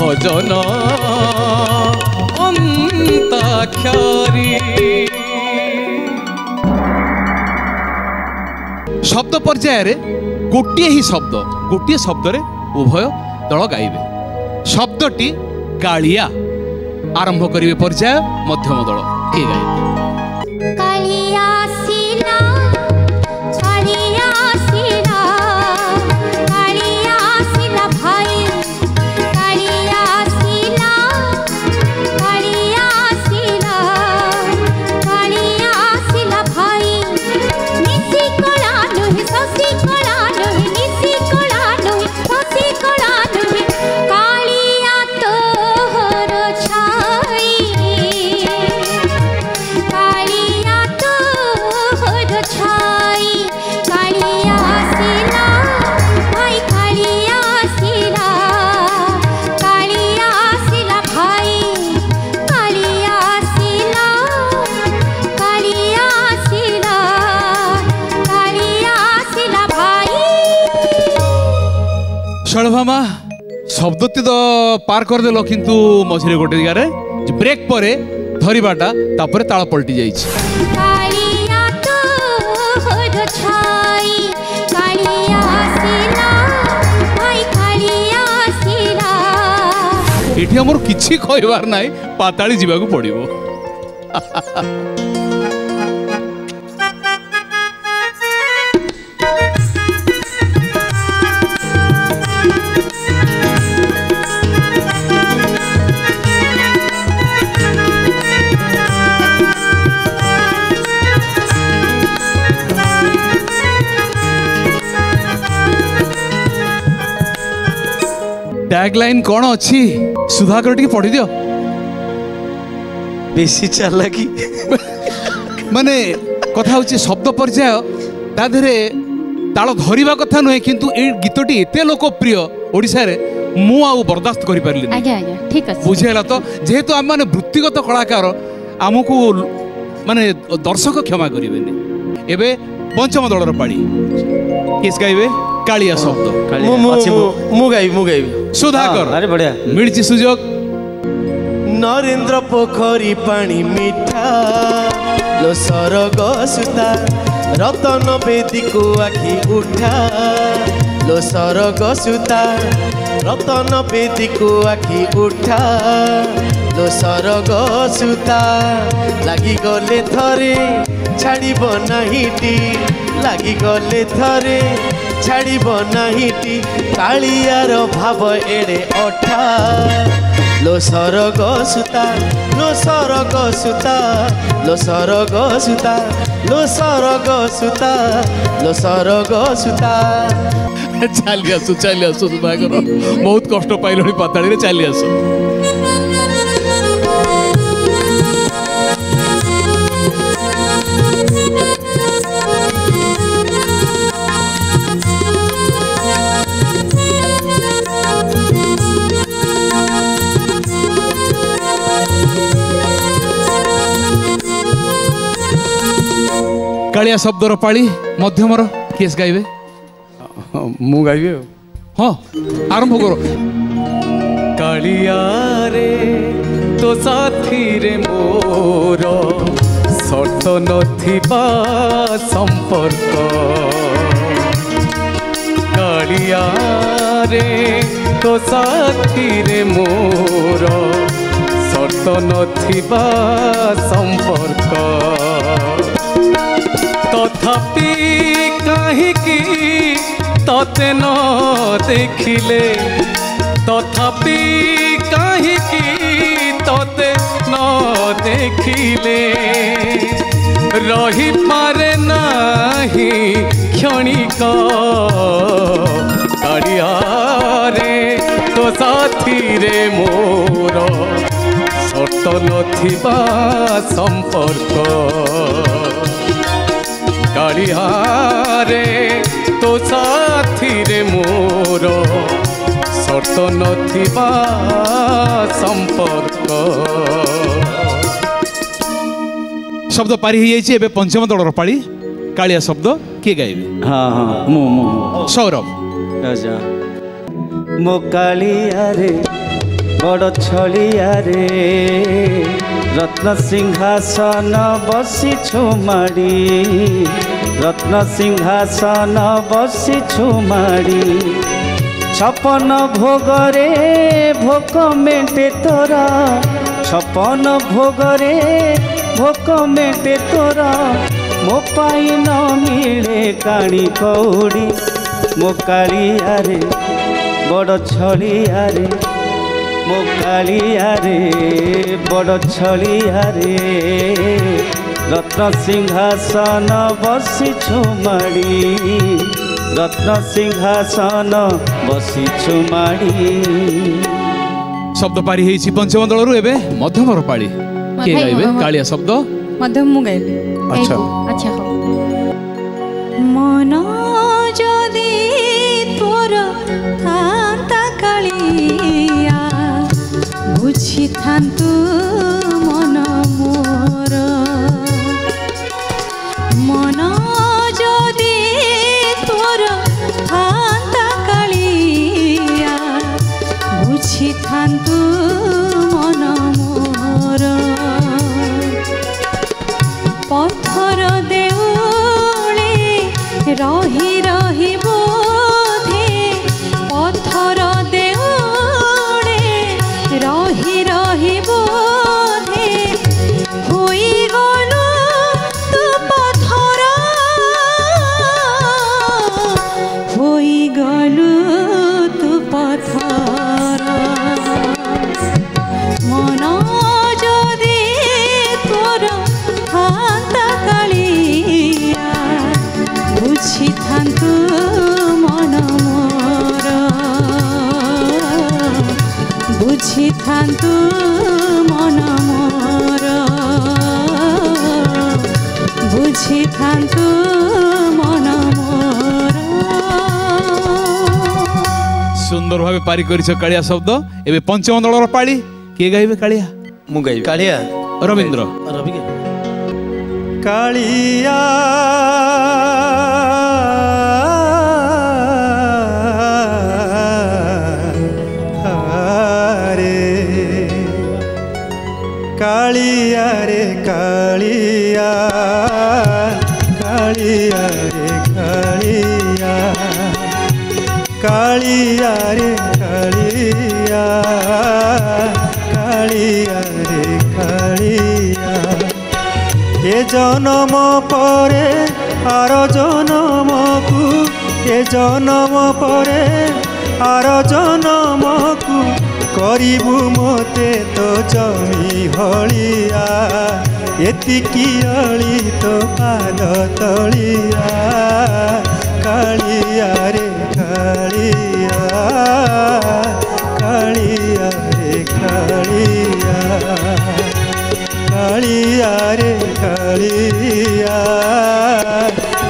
भजन अंताक्षरी। शब्द पर्याय रे गोटे ही शब्द, गोटे शब्द रे उभय दल गाइबे। शब्दटी कालिया आरंभ करिवे पर्याय मध्यम दल के गाइबे। कालिया सिला कालिया सिला कालिया सिला भाई कालिया सिला कालिया सिला कालिया सिला भाई निसी कोला नोहि ससी कोला नोहि निसी कोला नोहि ससी कोला नोहि कालिया तोहर छाई कालिया तोहर छाई कालिया सिला भाई कालिया सिला भाई कालिया सिला भाई। शलभामा शब्द तो पार कर देल किंतु मझिरे गोटे जगार ब्रेक पर धरवाटा तापर ताल पलटि जाइछि। कालिया तोहर छाई कालिया सिला भाई कालिया सिला। एठी हमर किछि कहबार नाही, पाताली जीवाकू पड़िबो। टैगलाइन कौन अच्छी सुधाकर टी पढ़ी दियो। बेसी चालाकी माने कथा होची शब्द पर्याय ता धरे ताल धरिबा कथा नुहे किंतु ए गीतटी एते लोकप्रिय ओडिसा रे मु आउ बर्दाश्त करि परली नहीं। आज्ञा आज्ञा ठीक अछि बुझेला तो जेहेतु हम माने वृत्तिगत कलाकार आमको माने दर्शक क्षमा करिवेनी। एबे पंचम दलर पाड़ी किस गाइबे कालिया शब्द मु गाइबी सुधाकर। अरे बढ़िया मिर्ची सुजोग। नरेंद्र पोखरी पानी मीठा लो सरग सुता रतन बेदी को आखि उठा लो सरग सुता रतन बेदी को आखि उठा लो सरग सुता लगी गले थरे छाड़ब नाहीटी लगी गले थरे छाड़ब नाहीटी कालियार भाव एड़े अठा लो सरग सुता लो सरग सुता लो सरग सुता लो सरग सुता लो सरग सुता। चली आसु सुधाकर बहुत कष्ट पाइल पाताड़ी रे चली आसु। कालिया शब्दर पाली मध्यमर केस गाइबे। मु गाइबे हाँ आरंभ करो। कालिया रे तो साथी रे मोर सत नथिबा संपर्क कालिया रे तो साथी रे मोर सत नथिबा संपर्क तथापि काहीकि तते न देखिले तथापि काहीकि तते न देखिले रही पारे नाही क्षणिक कालिया रे तो साथी रे मोर सत नथिबा संपर्क कालिया रे तो साथी रे मोर सत नथिबा संपर्क। शब्द पारी हो जाइए। एबे पंचम दलर पाली कालिया शब्द किए गाइबे। हाँ हाँ मु सौरभ। अच्छा मो कालिया रे बड़ छलिया रे रत्न सिंहासन बसी छुमाड़ी रत्न सिंहासन बसी छुमाड़ी छपन भोगरे भोक मेटे तोरा छपन भोगरे भोक मेटे तोरा मो पाई न मिले काणी कौड़ी मो कालिया रे बड़ छलिया रे मो कालिया रे बड़ छलिया रे रत्न सिंहासन बसी छुमाड़ी रत्न सिंहासन बसी छुमाड़ी शब्द पारी हेछि पंचम दलरु एबे मध्यमर पाळी के गाइबे कालिया शब्द मध्यम मु गाइबे अच्छा अच्छा हो मन जदि तोर थांता कालिया बुझी थांतु मन मोर मन जदि तोर थांता कालिया बुझी थांतु मन मोर पत्थर देउले रही रही बोधे पत्थर देउले रही रही बोधे होई गलु तू पत्थर होई गलु तू पत्थर मन जदि तोर थांता कालिया बुझी थांतु मन मोर बुझी थांतु मन मोर बुझी थांतु मन मोर सुंदर भाबे पारी करिछ कालिया शब्द एबे पंचम दलर पाळी के गाइबे कालिया मु गाइबे कालिया रविंद्र रवि कालिया रे कालिया रे कालिया कालिया रे कालिया कालिया रे कालिया कालिया रे कालिया ए जन्म परे आर जन्म को ए जन्म परे आर जन्म को करिबु मोते तो जमी हलिया एतिकी अली तो पाद तलिया कालिया रे कालिया कालिया रे कालिया कालिया रे कालिया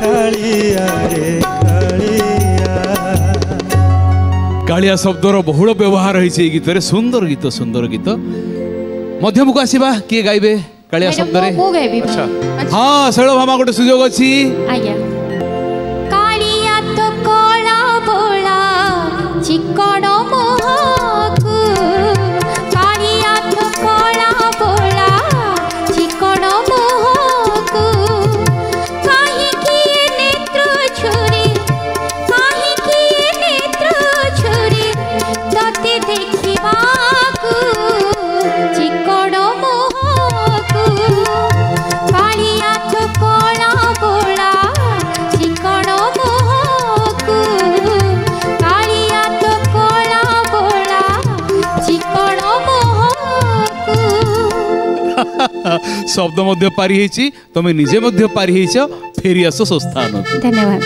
कालिया रे कालिया कालिया शब्दर बहुल व्यवहार होइছে এই গীতরে সুন্দর গীত मध्यम को आसीबा के गाइबे कालिया शब्द रे मु गाइबे अच्छा हां शैल भामा गोटे सुयोग अछि आज्ञा कालिया तो कोला बोला चिकड़ मोहकु कालिया तो कोला बोला चिकड़ मोहकु काहे की नेत्र छुरी काहे की नेत्र छुरी तते देखिबाकु चिकड़ मोहकु कालिया तो कोला बोला चिकड़ मोहकु कालिया तो कोला बोला चिकड़ मोहकु शब्द मध्य पारी हेछि तमे निजे मध्य पारी हेछ फेरी आसो संस्थान धन्यवाद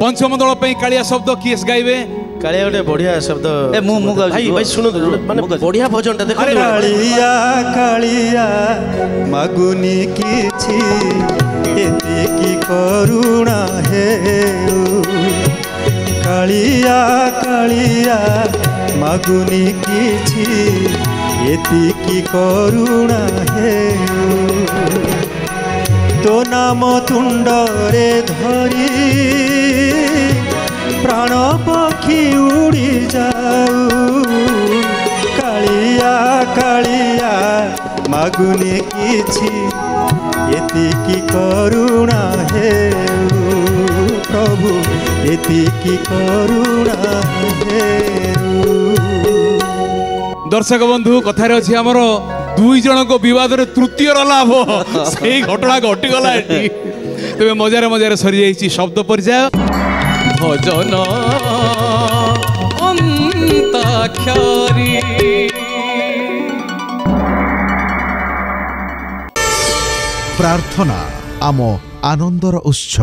पंचम दल पे कालिया शब्द किएस गाइबे कालिया गोटे बढ़िया शब्द ए मु भाई भाई सुनो माने बढ़िया भजनटा देखो कालिया कालिया मागुनी किछि एतिकी करुणा हेउ कालिया कालिया मागुनी किछि एतिकी करुणा हेउ तो नाम तुंडरे धरी प्राण पक्षी उड़ी जाऊ कालिया कालिया मागुनी किछि एतिकी करुणा हेउ प्रभु एतिकी करुणा हेउ दर्शक बंधु कथार अच्छी आमर दुई जन को विवाद तृतीय लाभ से घटना घटीगला तेज मजारे मजारे सरी जाइए शब्द पर्याय भजन अंताक्षरी प्रार्थना आम आनंदर उत्स।